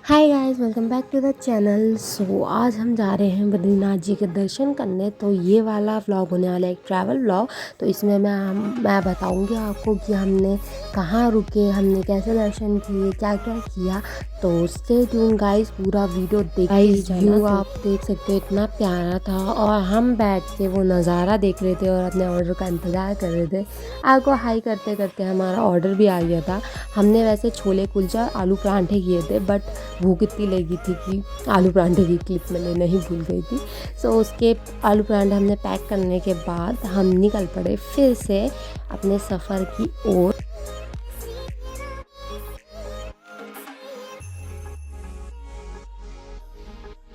Hi guys, welcome back to the channel. So आज हम जा रहे हैं बद्रीनाथ जी के दर्शन करने। तो ये वाला व्लॉग होने वाला है एक ट्रैवल व्लॉग। तो इसमें मैं बताऊंगी आपको कि हमने कहाँ रुके, हमने कैसे दर्शन किए, क्या क्या किया। तो स्टे ट्यून गाइस, पूरा वीडियो देख व्यू आप देख सकते हो, इतना प्यारा था। और हम बैठ के वो नज़ारा देख रहे थे और अपने ऑर्डर का इंतज़ार कर रहे थे। आपको हाई करते करते हमारा ऑर्डर भी आ गया था। हमने वैसे छोले कुलचा आलू परांठे किए थे, बट भूख इतनी लगी थी कि आलू परांठे की क्लिप मैं लेना ही भूल गई थी। सो उसके आलू परांठे हमने पैक करने के बाद हम निकल पड़े फिर से अपने सफ़र की ओर।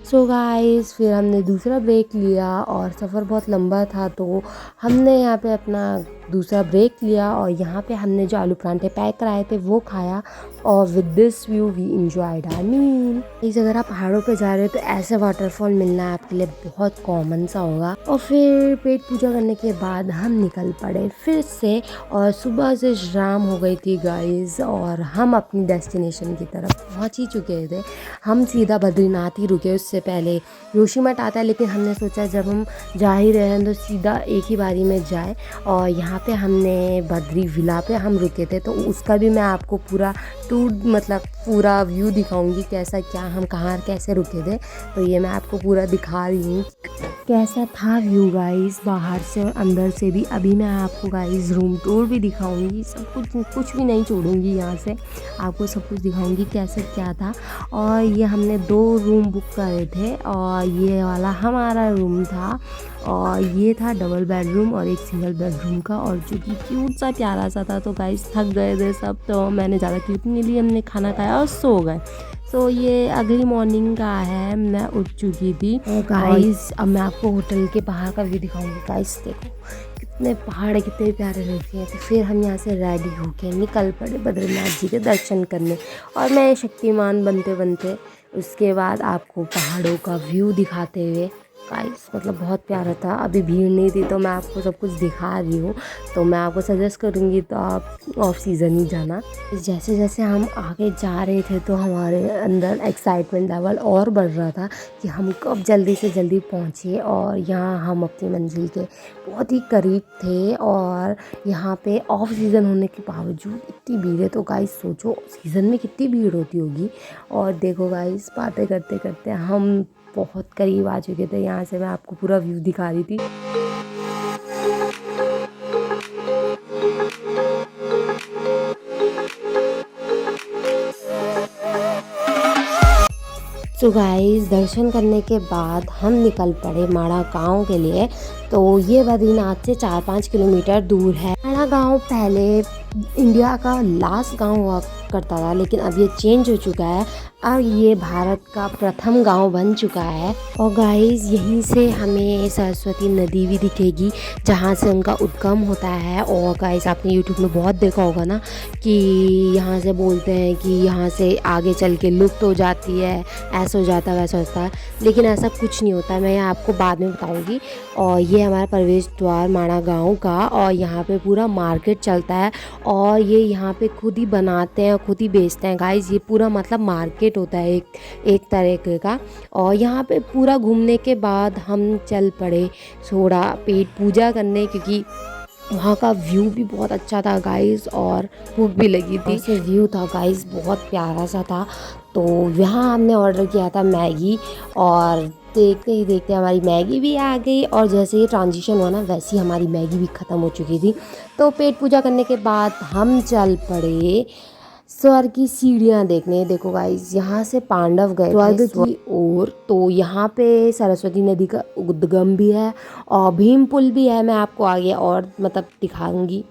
सो गाइस, फिर हमने दूसरा ब्रेक लिया और सफ़र बहुत लंबा था, तो हमने यहाँ पे अपना दूसरा ब्रेक लिया और यहाँ पे हमने जो आलू परांठे पैक कराए थे वो खाया। और with this view we enjoyed our meal. इस अगर आप पहाड़ों पे जा रहे हो तो ऐसे वाटरफॉल मिलना आपके लिए बहुत कॉमन सा होगा। और फिर पेट पूजा करने के बाद हम निकल पड़े फिर से, और सुबह से शाम हो गई थी गाइस और हम अपनी डेस्टिनेशन की तरफ पहुँच ही चुके थे। हम सीधा बद्रीनाथ ही रुके, उससे पहले जोशीमठ आता है, लेकिन हमने सोचा जब हम जा ही रहे हैं तो सीधा एक ही बारी में जाए। और यहाँ पे हमने बद्री विला पे हम रुके थे, तो उसका भी मैं आपको पूरा टूर मतलब पूरा व्यू दिखाऊंगी, कैसा क्या हम कहाँ कैसे रुके थे। तो ये मैं आपको पूरा दिखा रही हूँ कैसा था व्यू गाइस, बाहर से और अंदर से भी। अभी मैं आपको गाइस रूम टूर भी दिखाऊंगी, सब कुछ भी नहीं छोड़ूंगी, यहाँ से आपको सब कुछ दिखाऊंगी कैसे क्या था। और ये हमने 2 रूम बुक करे थे और ये वाला हमारा रूम था। और ये था डबल बेडरूम और एक सिंगल बेडरूम का, और जो कि क्यूट सा प्यारा सा था। तो गाइस थक गए थे सब, तो मैंने ज़्यादा क्लिप नहीं ली, हमने खाना खाया और सो गए। तो ये अगली मॉर्निंग का है, मैं उठ चुकी थी। गाइस अब मैं आपको होटल के बाहर का व्यू दिखाऊंगी। गाइस देखो कितने पहाड़ कितने प्यारे लगे हैं। तो फिर हम यहाँ से रेडी होके निकल पड़े बद्रीनाथ जी के दर्शन करने। और मैं शक्तिमान बनते बनते उसके बाद आपको पहाड़ों का व्यू दिखाते हुए, गाइस मतलब बहुत प्यारा था। अभी भीड़ नहीं थी तो मैं आपको सब कुछ दिखा रही हूँ। तो मैं आपको सजेस्ट करूँगी तो आप ऑफ सीज़न ही जाना। जैसे जैसे हम आगे जा रहे थे तो हमारे अंदर एक्साइटमेंट लेवल और बढ़ रहा था कि हम कब जल्दी से जल्दी पहुँचे। और यहाँ हम अपनी मंजिल के बहुत ही करीब थे। और यहाँ पे ऑफ सीज़न होने के बावजूद इतनी भीड़ है, तो गाइस सोचो सीज़न में कितनी भीड़ होती होगी। और देखो गाइस बातें करते करते हम बहुत करीब आ चुके थे। यहाँ से मैं आपको पूरा व्यू दिखा रही थी। सो गाइस दर्शन करने के बाद हम निकल पड़े माड़ा गांव के लिए। तो ये बद्रीनाथ से 4-5 किलोमीटर दूर है। माड़ा गांव पहले इंडिया का लास्ट गांव हुआ करता था, लेकिन अब ये चेंज हो चुका है। अब ये भारत का प्रथम गांव बन चुका है। और गाइस यहीं से हमें सरस्वती नदी भी दिखेगी, जहाँ से उनका उद्गम होता है। और गाइस आपने यूट्यूब में बहुत देखा होगा ना कि यहाँ से बोलते हैं कि यहाँ से आगे चल के लुप्त हो जाती है, ऐसा हो जाता है वैसा होता है, लेकिन ऐसा कुछ नहीं होता। मैं आपको बाद में बताऊँगी। और ये हमारा प्रवेश द्वार माड़ा गाँव का, और यहाँ पे पूरा मार्केट चलता है। और ये यहाँ पे खुद ही बनाते हैं, खुद ही बेचते हैं गाइस। ये पूरा मतलब मार्केट होता है एक तरीके का। और यहाँ पे पूरा घूमने के बाद हम चल पड़े थोड़ा पेट पूजा करने, क्योंकि वहाँ का व्यू भी बहुत अच्छा था गाइस और भूख भी लगी थी। ऐसे व्यू था गाइस, बहुत प्यारा सा था। तो यहाँ हमने ऑर्डर किया था मैगी, और देखते ही देखते हमारी मैगी भी आ गई। और जैसे ही ट्रांजिशन हुआ ना, वैसे ही हमारी मैगी भी ख़त्म हो चुकी थी। तो पेट पूजा करने के बाद हम चल पड़े स्वर्ग की सीढ़ियाँ देखने। देखो गाइस यहाँ से पांडव गए स्वर्ग की ओर। तो यहाँ पे सरस्वती नदी का उद्गम भी है और भीम पुल भी है। मैं आपको आगे और मतलब दिखाऊंगी,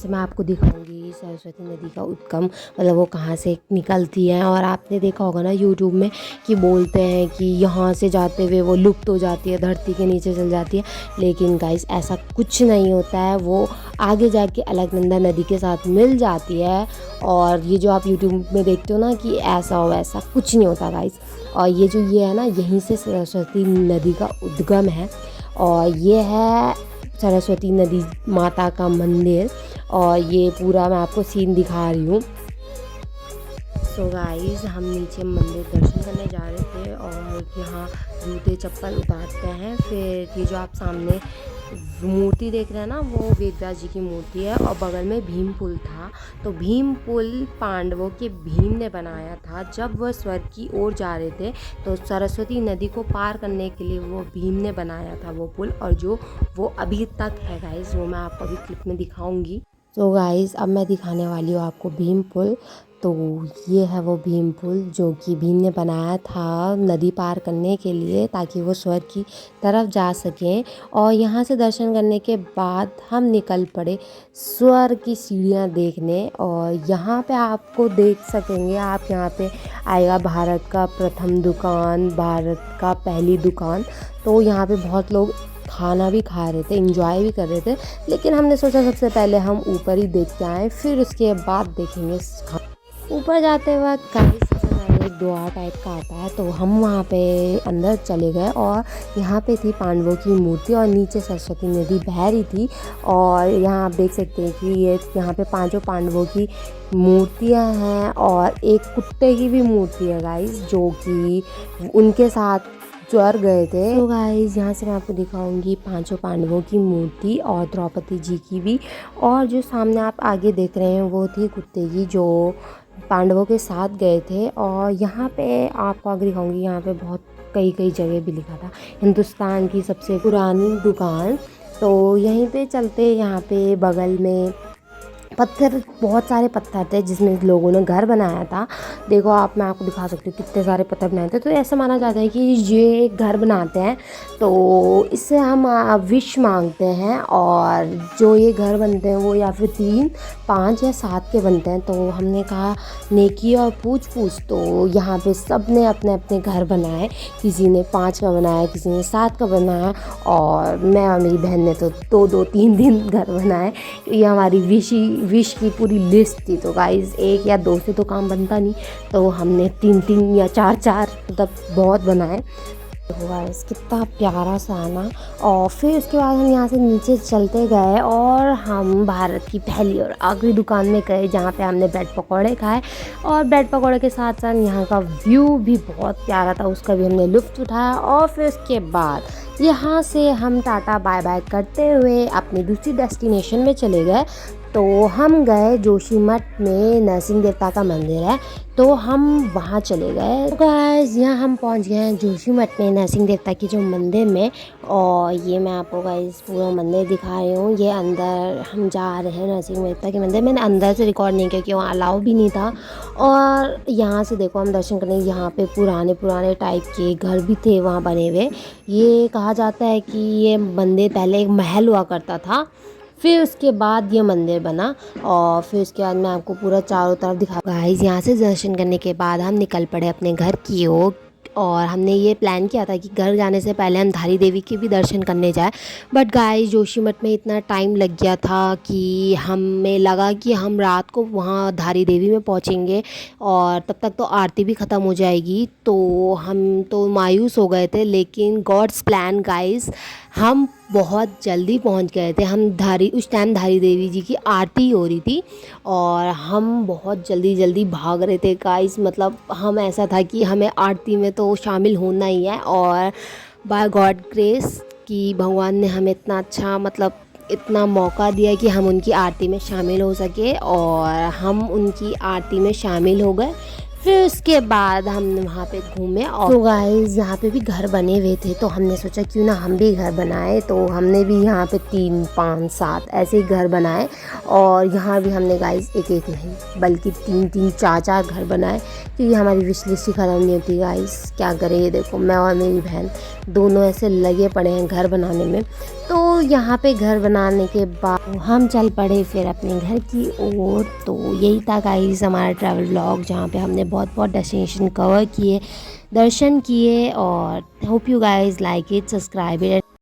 मैं आपको दिखाऊंगी सरस्वती नदी का उद्गम, मतलब वो कहाँ से निकलती है। और आपने देखा होगा ना यूट्यूब में कि बोलते हैं कि यहाँ से जाते हुए वो लुप्त हो जाती है, धरती के नीचे चल जाती है। लेकिन गाइस ऐसा कुछ नहीं होता है, वो आगे जाके अलकनंदा नदी के साथ मिल जाती है। और ये जो आप यूट्यूब में देखते हो ना कि ऐसा हो वैसा, कुछ नहीं होता गाइस। और ये है ना, यहीं से सरस्वती नदी का उद्गम है। और ये है सरस्वती नदी माता का मंदिर, और ये पूरा मैं आपको सीन दिखा रही हूँ। सो गाइस, हम नीचे मंदिर दर्शन करने जा रहे थे और यहाँ जूते चप्पल उतारते हैं। फिर ये जो आप सामने मूर्ति देख रहे हैं ना, वो वेदव्यास जी की मूर्ति है, और बगल में भीम पुल था। तो भीम पुल पांडवों के भीम ने बनाया था। जब वह स्वर्ग की ओर जा रहे थे तो सरस्वती नदी को पार करने के लिए वो भीम ने बनाया था वो पुल, और जो वो अभी तक है गाइस, वो मैं आपको अभी क्लिप में दिखाऊंगी। तो गाइस, अब मैं दिखाने वाली हूँ आपको भीम पुल। तो ये है वो भीम पुल जो कि भीम ने बनाया था नदी पार करने के लिए, ताकि वो स्वर्ग की तरफ जा सकें। और यहाँ से दर्शन करने के बाद हम निकल पड़े स्वर्ग की सीढ़ियाँ देखने। और यहाँ पे आपको देख सकेंगे, आप यहाँ पे आएगा भारत का प्रथम दुकान, भारत का पहली दुकान। तो यहाँ पे बहुत लोग खाना भी खा रहे थे, एंजॉय भी कर रहे थे, लेकिन हमने सोचा सबसे पहले हम ऊपर ही देख के आएँ, फिर उसके बाद देखेंगे। ऊपर जाते वक्त गाइस सबसे पहले एक द्वार टाइप का आता है, तो हम वहाँ पे अंदर चले गए और यहाँ पे थी पांडवों की मूर्ति और नीचे सरस्वती नदी बह रही थी। और यहाँ आप देख सकते हैं कि ये यहाँ पे पांचों पांडवों की मूर्तियाँ हैं और एक कुत्ते की भी मूर्ति है गाइस, जो कि उनके साथ स्वर्ग गए थे। तो गाइस, यहाँ से मैं आपको दिखाऊंगी पांचों पांडवों की मूर्ति और द्रौपदी जी की भी। और जो सामने आप आगे देख रहे हैं वो थी कुत्ते की, जो पांडवों के साथ गए थे। और यहाँ पे आपको आगे दिखाऊंगी, यहाँ पे बहुत कई जगह भी लिखा था हिंदुस्तान की सबसे पुरानी दुकान। तो यहीं पे चलते, यहाँ पे बगल में पत्थर, बहुत सारे पत्थर थे जिसमें लोगों ने घर बनाया था। देखो आप, मैं आपको दिखा सकती हूँ कितने सारे पत्थर बनाए थे। तो ऐसा माना जाता है कि ये घर बनाते हैं तो इससे हम विश मांगते हैं, और जो ये घर बनते हैं वो या फिर 3, 5 या 7 के बनते हैं। तो हमने कहा नेकी और पूछ पूछ, तो यहाँ पे सब ने अपने अपने घर बनाए। किसी ने 5 का बनाया, किसी ने 7 का बनाया, और मैं और मेरी बहन ने तो 2-2, 3 घर बनाए। ये हमारी विश की पूरी लिस्ट थी। तो गाइस, 1 या 2 से तो काम बनता नहीं, तो हमने 3-3 या 4-4 मतलब बहुत बनाए। तो गाइस, कितना प्यारा सा है ना। और फिर उसके बाद हम यहाँ से नीचे चलते गए और हम भारत की पहली और आखिरी दुकान में गए, जहाँ पे हमने ब्रेड पकौड़े खाए। और ब्रेड पकौड़े के साथ साथ यहाँ का व्यू भी बहुत प्यारा था, उसका भी हमने लुत्फ़ उठाया। और फिर उसके बाद यहाँ से हम टाटा बाय बाय करते हुए अपनी दूसरी डेस्टिनेशन में चले गए। तो हम गए जोशीमठ में, नरसिंह देवता का मंदिर है, तो हम वहाँ चले गए। तो गाइस, यहाँ हम पहुँच गए हैं जोशीमठ में, नरसिंह देवता की जो मंदिर में। और ये मैं आपको गाइस पूरा मंदिर दिखा रही हूँ। ये अंदर हम जा रहे हैं नरसिंह देवता के मंदिर। मैंने अंदर से रिकॉर्ड नहीं किया क्योंकि वहाँ अलाउ भी नहीं था। और यहाँ से देखो हम दर्शन करने, यहाँ पे पुराने टाइप के घर भी थे वहाँ बने हुए। ये कहा जाता है कि ये मंदिर पहले एक महल हुआ करता था, फिर उसके बाद ये मंदिर बना। और फिर उसके बाद मैं आपको पूरा चारों तरफ दिखा। गाइस, यहाँ से दर्शन करने के बाद हम निकल पड़े अपने घर की ओर। और हमने ये प्लान किया था कि घर जाने से पहले हम धारी देवी के भी दर्शन करने जाए, बट गाइस जोशीमठ में इतना टाइम लग गया था कि हमें लगा कि हम रात को वहाँ धारी देवी में पहुँचेंगे और तब तक तो आरती भी ख़त्म हो जाएगी। तो हम तो मायूस हो गए थे, लेकिन गॉड्स प्लान गाइस, हम बहुत जल्दी पहुंच गए थे। हम उस टाइम धारी देवी जी की आरती हो रही थी और हम बहुत जल्दी भाग रहे थे गाइस। मतलब हम, ऐसा था कि हमें आरती में तो शामिल होना ही है। और बाय गॉड ग्रेस कि भगवान ने हमें इतना अच्छा, मतलब इतना मौका दिया कि हम उनकी आरती में शामिल हो सके, और हम उनकी आरती में शामिल हो गए। फिर उसके बाद हम वहाँ पे घूमे। और तो गाइस, यहाँ पे भी घर बने हुए थे, तो हमने सोचा क्यों ना हम भी घर बनाए। तो हमने भी यहाँ पे 3, 5, 7 ऐसे ही घर बनाए। और यहाँ भी हमने गाइस एक नहीं बल्कि 3-3, 4-4 घर बनाए, क्योंकि हमारी विश लिस्ट ही ख़त्म नहीं होती गाइस। क्या करें, ये देखो मैं और मेरी बहन दोनों ऐसे लगे पड़े हैं घर बनाने में। तो यहाँ पे घर बनाने के बाद हम चल पड़े फिर अपने घर की ओर। तो यही था गाइस हमारा ट्रैवल व्लॉग, जहाँ पे हमने बहुत डेस्टिनेशन कवर किए, दर्शन किए। और hope you guys like it, subscribe it